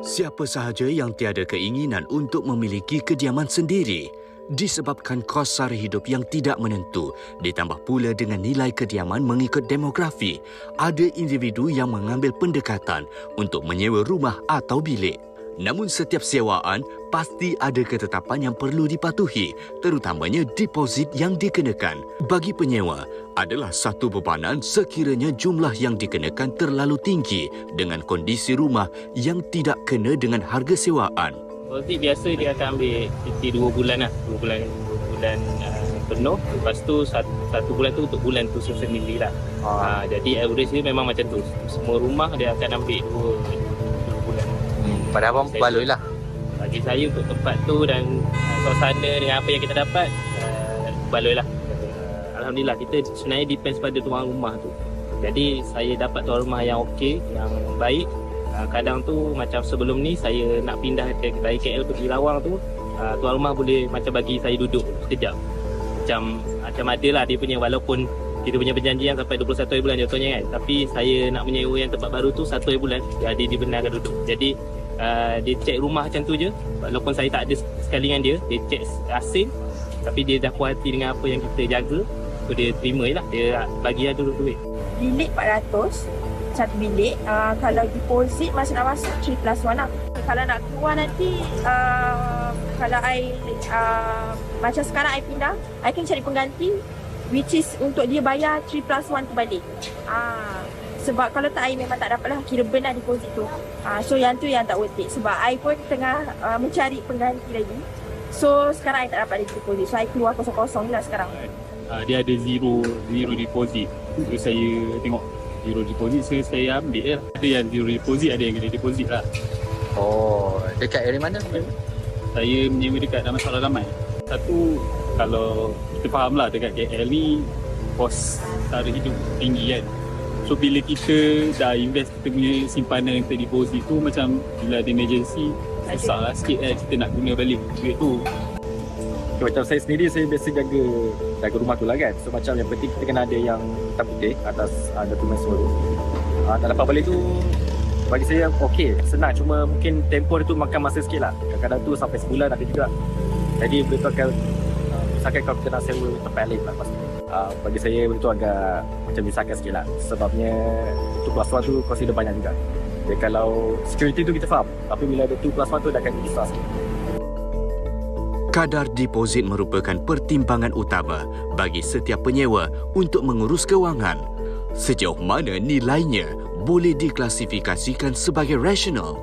Siapa sahaja yang tiada keinginan untuk memiliki kediaman sendiri disebabkan kos sara hidup yang tidak menentu ditambah pula dengan nilai kediaman mengikut demografi, ada individu yang mengambil pendekatan untuk menyewa rumah atau bilik. Namun setiap sewaan pasti ada ketetapan yang perlu dipatuhi, terutamanya deposit yang dikenakan. Bagi penyewa adalah satu bebanan sekiranya jumlah yang dikenakan terlalu tinggi dengan kondisi rumah yang tidak kena dengan harga sewaan. Deposit biasa dia akan ambil cuti 2 bulan lah. 2 bulan penuh. Lepas tu satu bulan tu untuk bulan tu sendiri lah. Jadi average dia memang macam tu. Semua rumah dia akan ambil 2 bulan. Pada abang baloi lah. Bagi saya untuk tempat tu dan suasana dengan apa yang kita dapat, baloi lah. Alhamdulillah kita sebenarnya depends pada tuan rumah tu. Jadi saya dapat tuan rumah yang okey, yang baik. Kadang tu macam sebelum ni saya nak pindah dari KL pergi Lawang tu, tuan rumah boleh macam bagi saya duduk sekejap. Macam ada lah dia punya, walaupun kita punya perjanjian sampai 21 hari bulan contohnya kan. Tapi saya nak menyewa yang tempat baru tu 1 hari bulan, jadi dibenarkan duduk. Jadi dia cek rumah macam tu je. Walaupun saya tak ada sekali dengan dia cek asing. Tapi dia dah puas hati dengan apa yang kita jaga. So dia terima je lah, dia bagi lah dulu duit. Bilik 400, satu bilik. Kalau deposit masa nak masuk 3+1 lah. Kalau nak keluar nanti, kalau I macam sekarang I pindah, I can cari pengganti which is untuk dia bayar 3+1 tu balik. Sebab kalau tak, I memang tak dapat lah, kira benar deposit tu. So yang tu yang tak worth it. Sebab I pun tengah mencari pengganti lagi. So sekarang I tak dapat lagi deposit. So I keluar kosong-kosong lah sekarang. Dia ada zero deposit. So saya tengok zero deposit, so saya ambil lah. Ada yang zero deposit, ada yang kena deposit lah. Oh, dekat area mana? Saya menyewa dekat Damansara Damai. Satu, kalau kita faham lah dekat KL ni kos sara hidup tinggi kan. So bila kita dah invest kita punya simpanan yang kita deposit tu, macam bila ada emergency, susah lah sikit kan kita nak guna balik duit tu. Macam saya sendiri, saya biasa jaga rumah tu lah kan. So macam yang penting kita kena ada yang hitam putih atas dokumen semua tu. Dan lepas balik tu bagi saya okey, senang, cuma mungkin tempoh dia tu makan masa sikit lah. Kadang-kadang tu sampai sebulan ada juga. Jadi benda tu akan misalkan kalau kita nak sewa tempat lain lah lepas tu. Bagi saya benda tu agak macam misalkan sikit lah. Sebabnya untuk +1 tu kos hidup banyak juga. Jadi kalau security tu kita faham, tapi bila ada 2+1 tu dah akan jadi susah sikit. Kadar deposit merupakan pertimbangan utama bagi setiap penyewa untuk mengurus kewangan. Sejauh mana nilainya boleh diklasifikasikan sebagai rasional?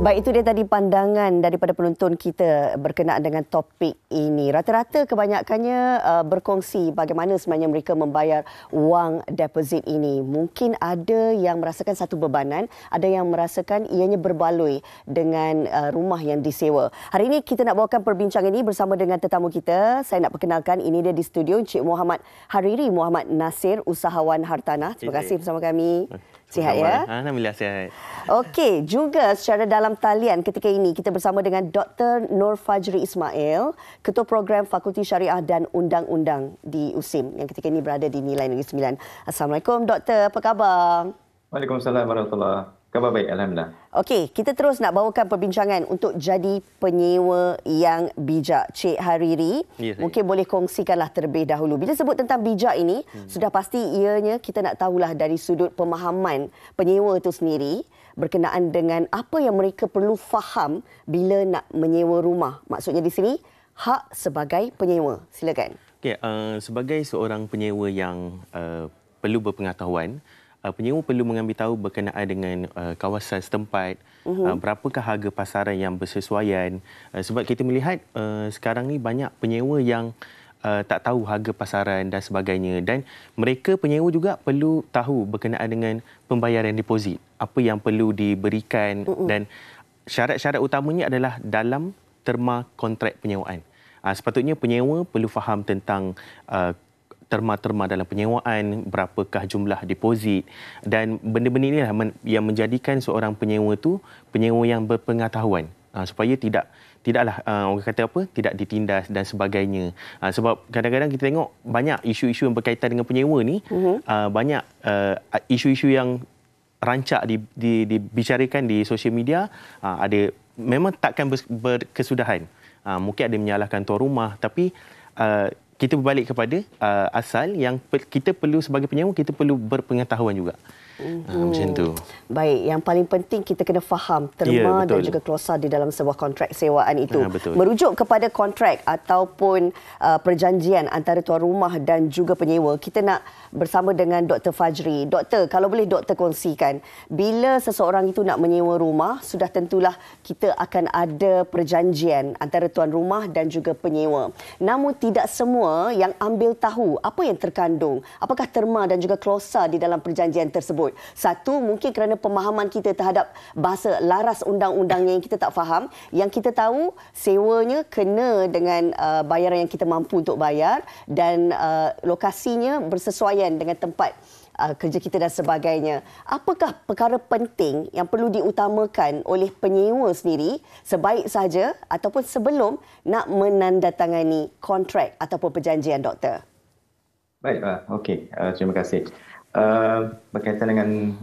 Baik, itu dia tadi pandangan daripada penonton kita berkenaan dengan topik ini. Rata-rata kebanyakannya berkongsi bagaimana sebenarnya mereka membayar wang deposit ini. Mungkin ada yang merasakan satu bebanan, ada yang merasakan ianya berbaloi dengan rumah yang disewa. Hari ini kita nak bawakan perbincangan ini bersama dengan tetamu kita. Saya nak perkenalkan, ini dia di studio Encik Muhammad Hariri Muhammad Nasir, usahawan hartanah. Terima kasih bersama kami. Sihat ya? Alhamdulillah sihat. Okey, juga secara dalam talian ketika ini kita bersama dengan Dr. Nur Fajri Ismail, Ketua Program Fakulti Syariah dan Undang-Undang di USIM yang ketika ini berada di Nilai Negeri Sembilan. Assalamualaikum Doktor, apa khabar? Waalaikumsalam warahmatullahi wabarakatuh. Khabar baik, alhamdulillah. Okey, kita terus nak bawakan perbincangan untuk jadi penyewa yang bijak. Cik Hariri, mungkin boleh kongsikanlah terlebih dahulu. Bila sebut tentang bijak ini, sudah pasti ianya kita nak tahulah dari sudut pemahaman penyewa itu sendiri berkenaan dengan apa yang mereka perlu faham bila nak menyewa rumah. Maksudnya di sini, hak sebagai penyewa. Silakan. Okay, sebagai seorang penyewa yang perlu berpengetahuan, penyewa perlu mengambil tahu berkenaan dengan kawasan setempat, berapakah harga pasaran yang bersesuaian. Sebab kita melihat sekarang ni banyak penyewa yang tak tahu harga pasaran dan sebagainya. Dan mereka penyewa juga perlu tahu berkenaan dengan pembayaran deposit. Apa yang perlu diberikan dan syarat-syarat utamanya adalah dalam terma kontrak penyewaan. Sepatutnya penyewa perlu faham tentang terma-terma dalam penyewaan, berapakah jumlah deposit, dan benda-benda inilah yang menjadikan seorang penyewa tu penyewa yang berpengetahuan. supaya tidaklah orang kata apa, tidak ditindas dan sebagainya. Sebab kadang-kadang kita tengok banyak isu-isu yang berkaitan dengan penyewa ni, banyak isu-isu yang rancak dibicarakan di sosial media, ada memang takkan berkesudahan. Mungkin ada menyalahkan tuan rumah, tapi kita berbalik kepada asal yang kita perlu sebagai penyewa, kita perlu berpengetahuan juga. Macam tu. Baik, yang paling penting kita kena faham terma dan juga klausa di dalam sebuah kontrak sewaan itu. Merujuk kepada kontrak ataupun perjanjian antara tuan rumah dan juga penyewa, kita nak bersama dengan Dr. Fajri. Doktor, kalau boleh doktor kongsikan, bila seseorang itu nak menyewa rumah, sudah tentulah kita akan ada perjanjian antara tuan rumah dan juga penyewa. Namun tidak semua yang ambil tahu apa yang terkandung, apakah terma dan juga klausa di dalam perjanjian tersebut. Satu, mungkin kerana pemahaman kita terhadap bahasa laras undang-undangnya yang kita tak faham. Yang kita tahu, sewanya kena dengan bayaran yang kita mampu untuk bayar dan lokasinya bersesuaian dengan tempat kerja kita dan sebagainya. Apakah perkara penting yang perlu diutamakan oleh penyewa sendiri sebaik saja ataupun sebelum nak menandatangani kontrak ataupun perjanjian, doktor? Baik, okey. Terima kasih. Berkaitan dengan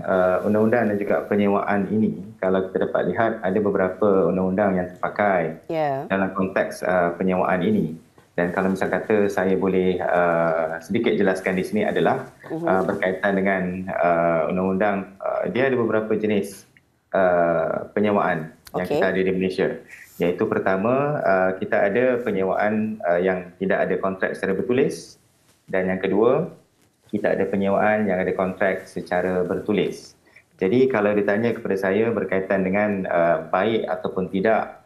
undang-undang dan juga penyewaan ini, kalau kita dapat lihat ada beberapa undang-undang yang terpakai dalam konteks penyewaan ini. Dan kalau misal kata saya boleh sedikit jelaskan di sini adalah berkaitan dengan undang-undang, dia ada beberapa jenis penyewaan yang kita ada di Malaysia. Iaitu pertama, kita ada penyewaan yang tidak ada kontrak secara bertulis, dan yang kedua, kita ada penyewaan yang ada kontrak secara bertulis. Jadi kalau ditanya kepada saya berkaitan dengan baik ataupun tidak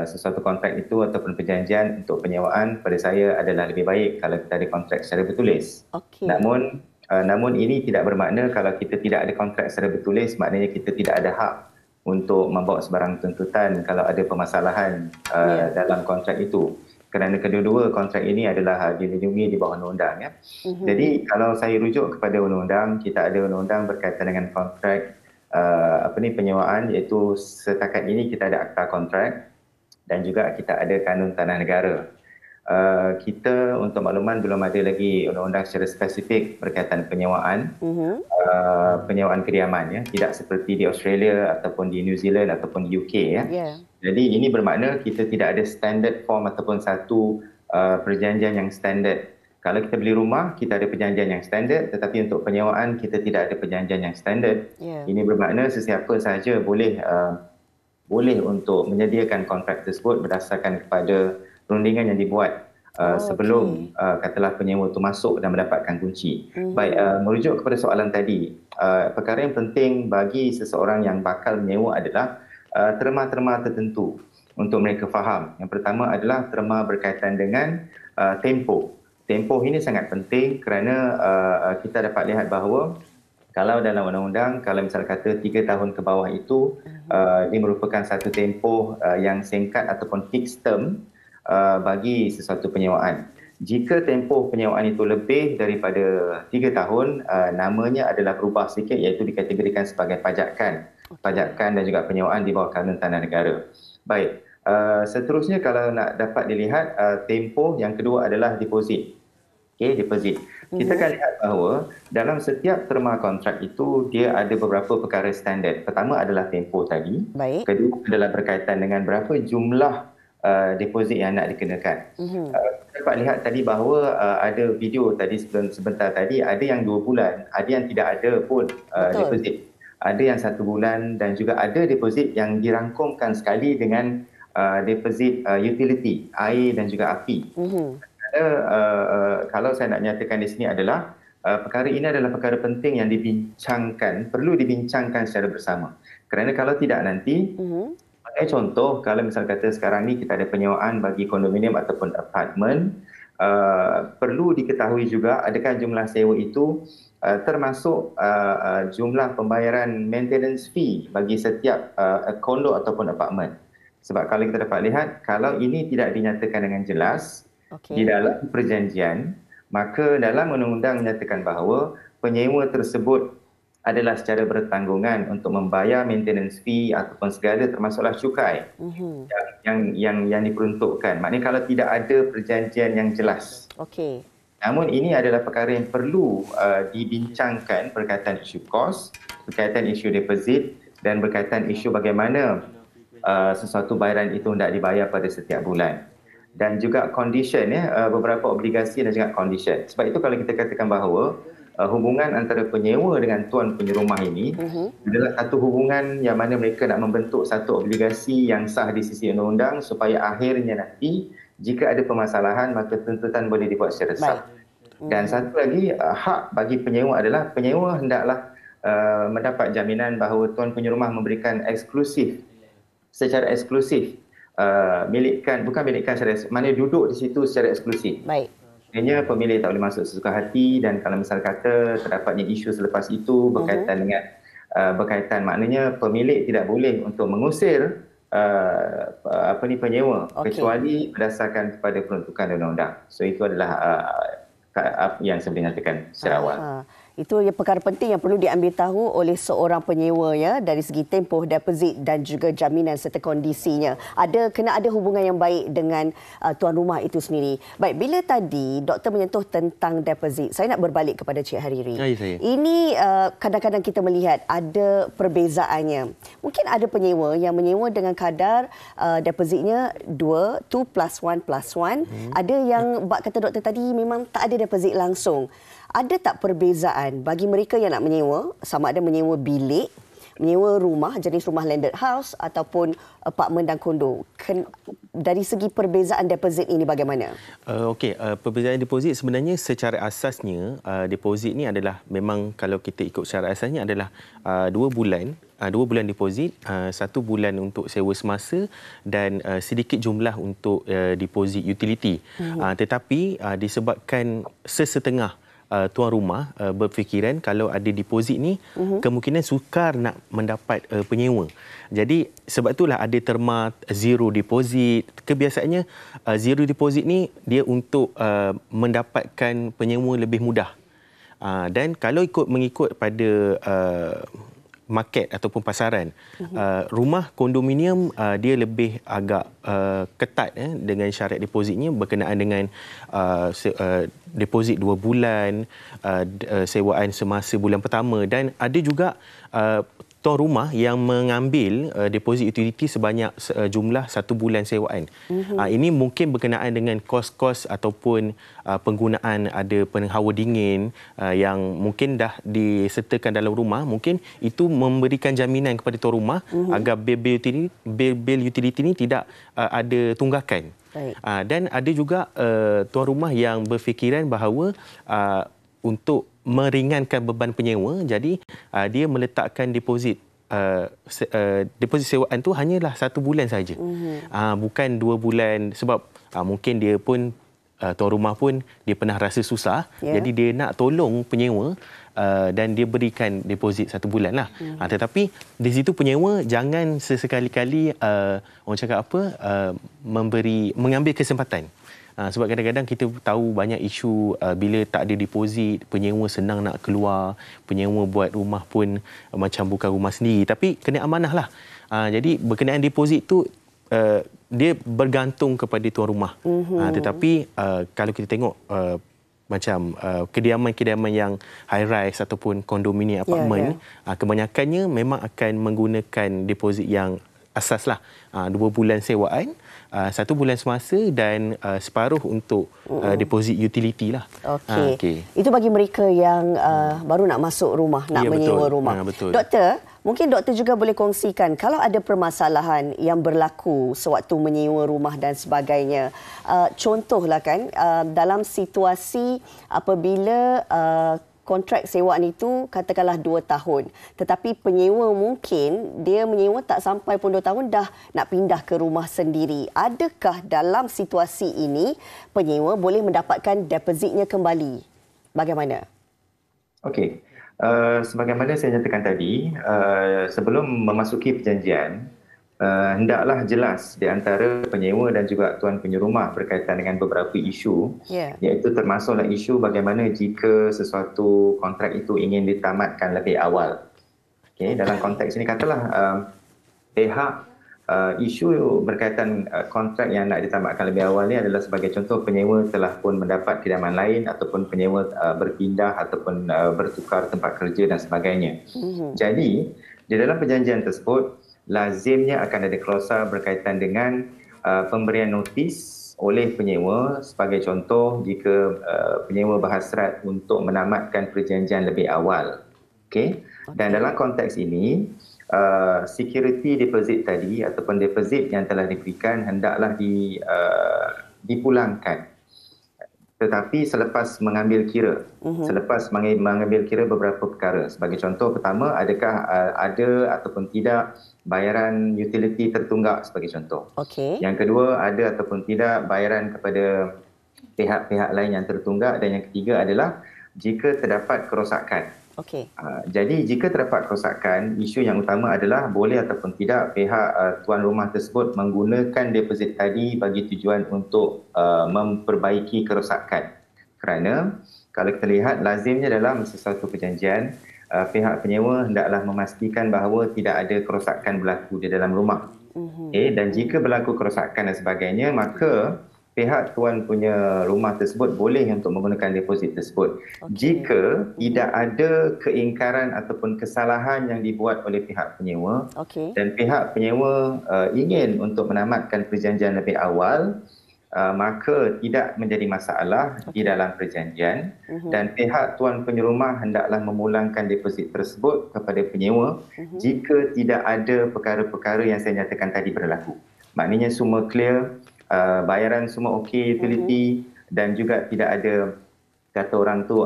sesuatu kontrak itu ataupun perjanjian untuk penyewaan, pada saya adalah lebih baik kalau kita ada kontrak secara bertulis. Namun ini tidak bermakna kalau kita tidak ada kontrak secara bertulis, maknanya kita tidak ada hak untuk membawa sebarang tuntutan kalau ada permasalahan dalam kontrak itu. Kerana kedua-dua kontrak ini adalah dilindungi di bawah undang-undang. Ya. Jadi kalau saya rujuk kepada undang-undang, kita ada undang-undang berkaitan dengan kontrak penyewaan, iaitu setakat ini kita ada akta kontrak dan juga kita ada kanun tanah negara. Kita untuk makluman belum ada lagi undang-undang secara spesifik berkaitan penyewaan, penyewaan kediaman, ya. Tidak seperti di Australia ataupun di New Zealand ataupun di UK. Ya. Jadi ini bermakna kita tidak ada standard form ataupun satu perjanjian yang standard. Kalau kita beli rumah, kita ada perjanjian yang standard, tetapi untuk penyewaan kita tidak ada perjanjian yang standard. Ini bermakna sesiapa sahaja boleh untuk menyediakan kontrak tersebut berdasarkan kepada perundingan yang dibuat sebelum katalah penyewa itu masuk dan mendapatkan kunci. Baik, merujuk kepada soalan tadi, perkara yang penting bagi seseorang yang bakal menyewa adalah terma-terma tertentu untuk mereka faham. Yang pertama adalah terma berkaitan dengan tempoh. Tempoh ini sangat penting kerana kita dapat lihat bahawa kalau dalam undang-undang, kalau misal kata 3 tahun ke bawah itu, ini merupakan satu tempoh yang singkat ataupun fixed term bagi sesuatu penyewaan. Jika tempoh penyewaan itu lebih daripada 3 tahun, namanya adalah berubah sikit, iaitu dikategorikan sebagai pajakan dan juga penyewaan di bawah kanun tanah negara. Baik, seterusnya kalau nak dapat dilihat, tempoh yang kedua adalah deposit. Deposit. Kita akan lihat bahawa dalam setiap terma kontrak itu dia ada beberapa perkara standard. Pertama adalah tempoh tadi. Kedua adalah berkaitan dengan berapa jumlah deposit yang nak dikenakan. Kita dapat lihat tadi bahawa ada video tadi sebentar tadi, ada yang 2 bulan, ada yang tidak ada pun deposit. Ada yang 1 bulan dan juga ada deposit yang dirangkumkan sekali dengan deposit utility, air dan juga api. Kalau saya nak nyatakan di sini adalah perkara ini adalah perkara penting yang perlu dibincangkan secara bersama. Kerana kalau tidak nanti, sebagai contoh, kalau misal kata sekarang ni kita ada penyewaan bagi kondominium ataupun apartmen, perlu diketahui juga adakah jumlah sewa itu termasuk jumlah pembayaran maintenance fee bagi setiap kondo ataupun apartmen. Sebab kalau kita dapat lihat, kalau ini tidak dinyatakan dengan jelas di dalam perjanjian, maka dalam undang-undang menyatakan bahawa penyewa tersebut adalah secara bertanggungan untuk membayar maintenance fee ataupun segala termasuklah cukai yang diperuntukkan. Maknanya kalau tidak ada perjanjian yang jelas. Okey. Namun ini adalah perkara yang perlu dibincangkan berkaitan isu kos, berkaitan isu deposit dan berkaitan isu bagaimana sesuatu bayaran itu hendak dibayar pada setiap bulan. Dan juga condition, beberapa obligasi dan juga condition. Sebab itu kalau kita katakan bahawa hubungan antara penyewa dengan tuan punya rumah ini adalah satu hubungan yang mana mereka nak membentuk satu obligasi yang sah di sisi undang-undang supaya akhirnya nanti jika ada permasalahan maka tuntutan boleh dibuat secara sah. Dan satu lagi hak bagi penyewa adalah penyewa hendaklah mendapat jaminan bahawa tuan punya rumah memberikan secara eksklusif bukan milikkan secara mana duduk di situ secara eksklusif. Baik. Sebenarnya pemilik tak boleh masuk sesuka hati dan kalau misal kata terdapatnya isu selepas itu berkaitan dengan maknanya pemilik tidak boleh untuk mengusir penyewa kecuali berdasarkan kepada peruntukan undang-undang. So itu adalah apa yang saya boleh nyatakan secara awal. Itu perkara penting yang perlu diambil tahu oleh seorang penyewa ya, dari segi tempoh deposit dan juga jaminan serta kondisinya. Kena ada hubungan yang baik dengan tuan rumah itu sendiri. Baik, bila tadi doktor menyentuh tentang deposit, saya nak berbalik kepada Cik Hariri. Ini kadang-kadang kita melihat ada perbezaannya. Mungkin ada penyewa yang menyewa dengan kadar depositnya 2+1+1. Ada yang kata doktor tadi memang tak ada deposit langsung. Ada tak perbezaan bagi mereka yang nak menyewa, sama ada menyewa bilik, menyewa rumah, jenis rumah landed house ataupun apartmen dan kondo? Dari segi perbezaan deposit ini bagaimana? Perbezaan deposit sebenarnya secara asasnya, deposit ni adalah memang kalau kita ikut secara asasnya adalah 2 bulan. 2 bulan deposit, 1 bulan untuk sewa semasa dan sedikit jumlah untuk deposit utility. Tetapi disebabkan sesetengah tuan rumah berfikiran kalau ada deposit ni kemungkinan sukar nak mendapat penyewa. Jadi sebab itulah ada terma zero deposit. Kebiasaannya zero deposit ni dia untuk mendapatkan penyewa lebih mudah. Dan kalau mengikut pada market ataupun pasaran, rumah kondominium dia lebih agak ketat dengan syarat depositnya berkenaan dengan deposit 2 bulan, sewaan semasa bulan pertama, dan ada juga tuan rumah yang mengambil deposit utility sebanyak jumlah 1 bulan sewaan. Ini mungkin berkenaan dengan kos-kos ataupun penggunaan ada penghawa dingin yang mungkin dah disertakan dalam rumah. Mungkin itu memberikan jaminan kepada tuan rumah agar bil utility ini tidak ada tunggakan. Dan ada juga tuan rumah yang berfikiran bahawa untuk meringankan beban penyewa, jadi dia meletakkan deposit deposit sewaan tu hanyalah 1 bulan saja. Bukan 2 bulan, sebab mungkin dia pun tuan rumah pun dia pernah rasa susah, jadi dia nak tolong penyewa dan dia berikan deposit 1 bulan lah. Tetapi di situ penyewa jangan sesekali-kali orang cakap mengambil kesempatan. Sebab kadang-kadang kita tahu banyak isu bila tak ada deposit, penyewa senang nak keluar, penyewa buat rumah pun macam bukan rumah sendiri, tapi kena amanah lah. Jadi berkenaan deposit tu dia bergantung kepada tuan rumah. Tetapi kalau kita tengok macam kediaman-kediaman yang high rise ataupun kondominium apartmen, kebanyakannya memang akan menggunakan deposit yang asas lah, 2 bulan sewaan, 1 bulan semasa dan separuh untuk deposit utility lah. Okey. Itu bagi mereka yang baru nak masuk rumah, nak menyewa rumah. Betul. Doktor, mungkin doktor juga boleh kongsikan kalau ada permasalahan yang berlaku sewaktu menyewa rumah dan sebagainya. Contohlah kan, dalam situasi apabila kontrak sewaan itu katakanlah 2 tahun. Tetapi penyewa mungkin dia menyewa tak sampai pun 2 tahun dah nak pindah ke rumah sendiri. Adakah dalam situasi ini penyewa boleh mendapatkan depositnya kembali? Bagaimana? Okey. Sebagaimana saya nyatakan tadi, sebelum memasuki perjanjian, hendaklah jelas di antara penyewa dan juga tuan punya rumah berkaitan dengan beberapa isu, iaitu termasuklah isu bagaimana jika sesuatu kontrak itu ingin ditamatkan lebih awal. Dalam konteks ini katalah isu berkaitan kontrak yang nak ditamatkan lebih awal ni adalah sebagai contoh penyewa telah pun mendapat kediaman lain ataupun penyewa berpindah ataupun bertukar tempat kerja dan sebagainya. Jadi di dalam perjanjian tersebut lazimnya akan ada klausa berkaitan dengan pemberian notis oleh penyewa, sebagai contoh jika penyewa berhasrat untuk menamatkan perjanjian lebih awal. Dan dalam konteks ini security deposit tadi ataupun deposit yang telah diberikan hendaklah dipulangkan, tetapi selepas mengambil kira, selepas mengambil kira beberapa perkara. Sebagai contoh, pertama, adakah ada ataupun tidak bayaran utility tertunggak sebagai contoh. Yang kedua, ada ataupun tidak bayaran kepada pihak-pihak lain yang tertunggak. Dan yang ketiga adalah jika terdapat kerosakan. Jadi jika terdapat kerosakan, isu yang utama adalah boleh ataupun tidak pihak tuan rumah tersebut menggunakan deposit tadi bagi tujuan untuk memperbaiki kerosakan. Kerana kalau kita lihat lazimnya dalam sesuatu perjanjian, pihak penyewa hendaklah memastikan bahawa tidak ada kerosakan berlaku di dalam rumah. Dan jika berlaku kerosakan dan sebagainya, maka pihak tuan punya rumah tersebut boleh untuk menggunakan deposit tersebut. Jika tidak ada keingkaran ataupun kesalahan yang dibuat oleh pihak penyewa dan pihak penyewa ingin untuk menamatkan perjanjian lebih awal, maka tidak menjadi masalah di dalam perjanjian dan pihak tuan punya rumah hendaklah memulangkan deposit tersebut kepada penyewa jika tidak ada perkara-perkara yang saya nyatakan tadi berlaku. Maknanya semua clear, bayaran semua okey, utility, dan juga tidak ada kata orang tu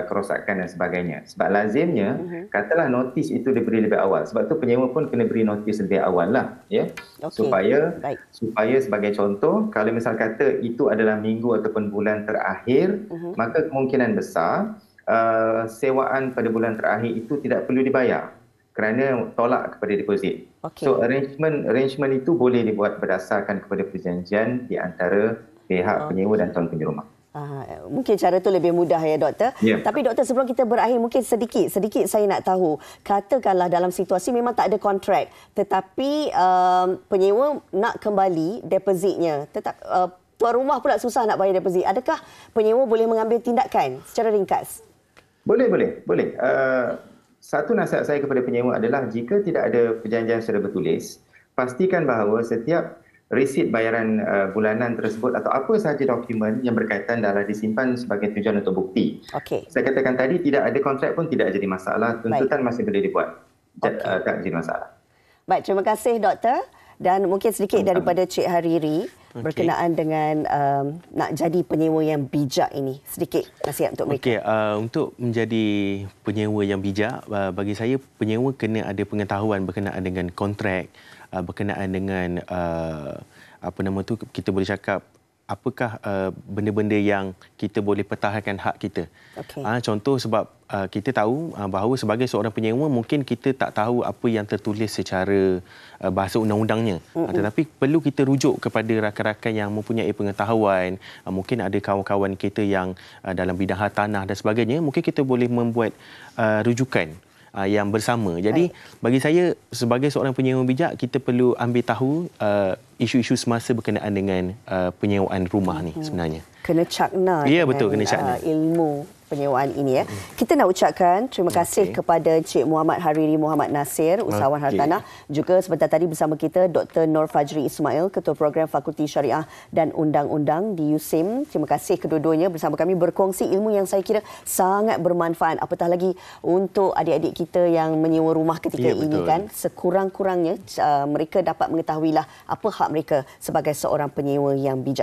kerosakan dan sebagainya. Sebab lazimnya katalah notis itu diberi lebih awal. Sebab tu penyewa pun kena beri notis lebih awal lah, supaya sebagai contoh, kalau misal kata itu adalah minggu ataupun bulan terakhir, maka kemungkinan besar sewaan pada bulan terakhir itu tidak perlu dibayar kerana tolak kepada deposit. So arrangement itu boleh dibuat berdasarkan kepada perjanjian di antara pihak penyewa dan tuan punya rumah. Mungkin cara tu lebih mudah ya doktor. Tapi doktor, sebelum kita berakhir, mungkin sedikit saya nak tahu, katakanlah dalam situasi memang tak ada kontrak tetapi penyewa nak kembali depositnya, tuan rumah pula susah nak bayar deposit, adakah penyewa boleh mengambil tindakan secara ringkas? Boleh. Satu nasihat saya kepada penyewa adalah jika tidak ada perjanjian secara bertulis, pastikan bahawa setiap resit bayaran bulanan tersebut atau apa sahaja dokumen yang berkaitan adalah disimpan sebagai tujuan untuk bukti. Saya katakan tadi, tidak ada kontrak pun tidak jadi masalah, tuntutan masih boleh dibuat. Tak jadi masalah. Baik, terima kasih doktor. Dan mungkin sedikit daripada Cik Hariri berkenaan dengan nak jadi penyewa yang bijak ini. Sedikit nasihat untuk mereka. Untuk menjadi penyewa yang bijak, bagi saya penyewa kena ada pengetahuan berkenaan dengan kontrak, berkenaan dengan kita boleh cakap apakah benda-benda yang kita boleh pertahankan hak kita. Contoh, sebab kita tahu bahawa sebagai seorang penyewa mungkin kita tak tahu apa yang tertulis secara bahasa undang-undangnya. Tetapi perlu kita rujuk kepada rakan-rakan yang mempunyai pengetahuan. Mungkin ada kawan-kawan kita yang dalam bidang hartanah dan sebagainya. Mungkin kita boleh membuat rujukan yang bersama. Jadi bagi saya sebagai seorang penyewa bijak, kita perlu ambil tahu isu-isu semasa berkenaan dengan penyewaan rumah ni sebenarnya. Kena cakna dengan ilmu penyewaan ini ya. Kita nak ucapkan terima kasih kepada Cik Muhammad Hariri Muhammad Nasir, usahawan hartanah, juga sebentar tadi bersama kita Dr. Nur Fajri Ismail, Ketua Program Fakulti Syariah dan Undang-Undang di USIM. Terima kasih kedua-duanya bersama kami berkongsi ilmu yang saya kira sangat bermanfaat, apatah lagi untuk adik-adik kita yang menyewa rumah ketika ini kan. Sekurang-kurangnya mereka dapat mengetahuilah apa hak mereka sebagai seorang penyewa yang bijak.